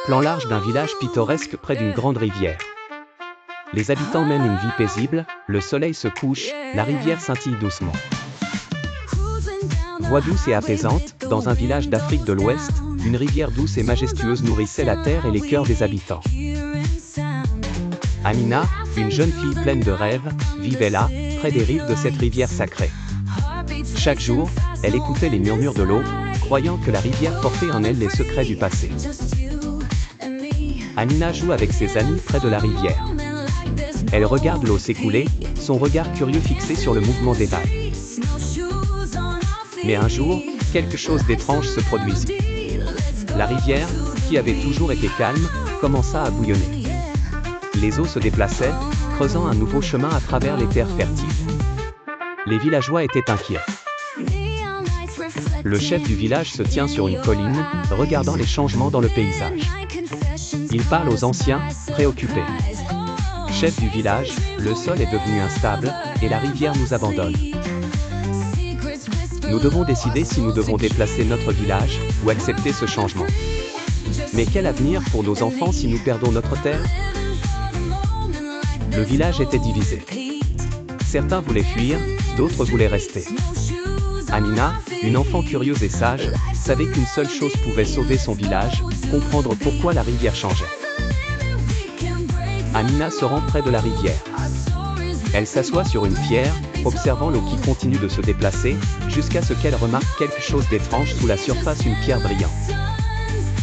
Plan large d'un village pittoresque près d'une grande rivière. Les habitants mènent une vie paisible, le soleil se couche, la rivière scintille doucement. Voix douce et apaisante, dans un village d'Afrique de l'Ouest, une rivière douce et majestueuse nourrissait la terre et les cœurs des habitants. Amina, une jeune fille pleine de rêves, vivait là, près des rives de cette rivière sacrée. Chaque jour, elle écoutait les murmures de l'eau, croyant que la rivière portait en elle les secrets du passé. Amina joue avec ses amis près de la rivière. Elle regarde l'eau s'écouler, son regard curieux fixé sur le mouvement des vagues. Mais un jour, quelque chose d'étrange se produisit. La rivière, qui avait toujours été calme, commença à bouillonner. Les eaux se déplaçaient, creusant un nouveau chemin à travers les terres fertiles. Les villageois étaient inquiets. Le chef du village se tient sur une colline, regardant les changements dans le paysage. Il parle aux anciens, préoccupés. Chef du village, le sol est devenu instable, et la rivière nous abandonne. Nous devons décider si nous devons déplacer notre village, ou accepter ce changement. Mais quel avenir pour nos enfants si nous perdons notre terre? Le village était divisé. Certains voulaient fuir, d'autres voulaient rester. Amina, une enfant curieuse et sage, savait qu'une seule chose pouvait sauver son village, comprendre pourquoi la rivière changeait. Amina se rend près de la rivière. Elle s'assoit sur une pierre, observant l'eau qui continue de se déplacer, jusqu'à ce qu'elle remarque quelque chose d'étrange sous la surface, une pierre brillante.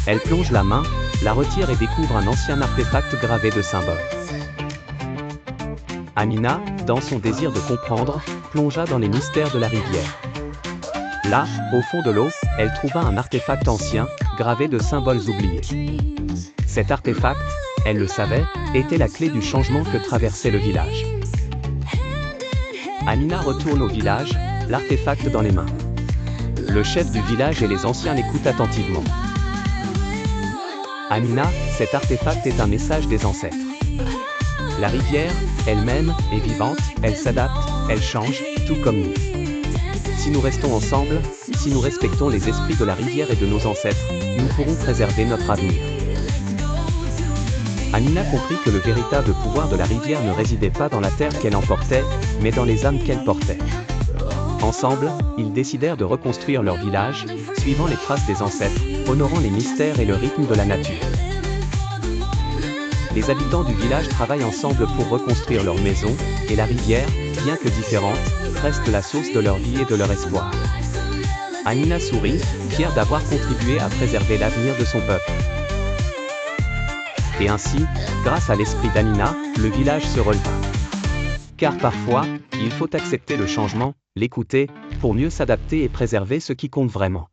Elle plonge la main, la retire et découvre un ancien artefact gravé de symboles. Amina, dans son désir de comprendre, plongea dans les mystères de la rivière. Là, au fond de l'eau, elle trouva un artefact ancien, gravé de symboles oubliés. Cet artefact, elle le savait, était la clé du changement que traversait le village. Amina retourne au village, l'artefact dans les mains. Le chef du village et les anciens l'écoutent attentivement. Amina, cet artefact est un message des ancêtres. La rivière, elle-même, est vivante, elle s'adapte, elle change, tout comme nous. Si nous restons ensemble, si nous respectons les esprits de la rivière et de nos ancêtres, nous pourrons préserver notre avenir. Amina comprit que le véritable pouvoir de la rivière ne résidait pas dans la terre qu'elle emportait, mais dans les âmes qu'elle portait. Ensemble, ils décidèrent de reconstruire leur village, suivant les traces des ancêtres, honorant les mystères et le rythme de la nature. Les habitants du village travaillent ensemble pour reconstruire leur maison, et la rivière, bien que différente, reste la source de leur vie et de leur espoir. Amina sourit, fière d'avoir contribué à préserver l'avenir de son peuple. Et ainsi, grâce à l'esprit d'Amina, le village se releva. Car parfois, il faut accepter le changement, l'écouter, pour mieux s'adapter et préserver ce qui compte vraiment.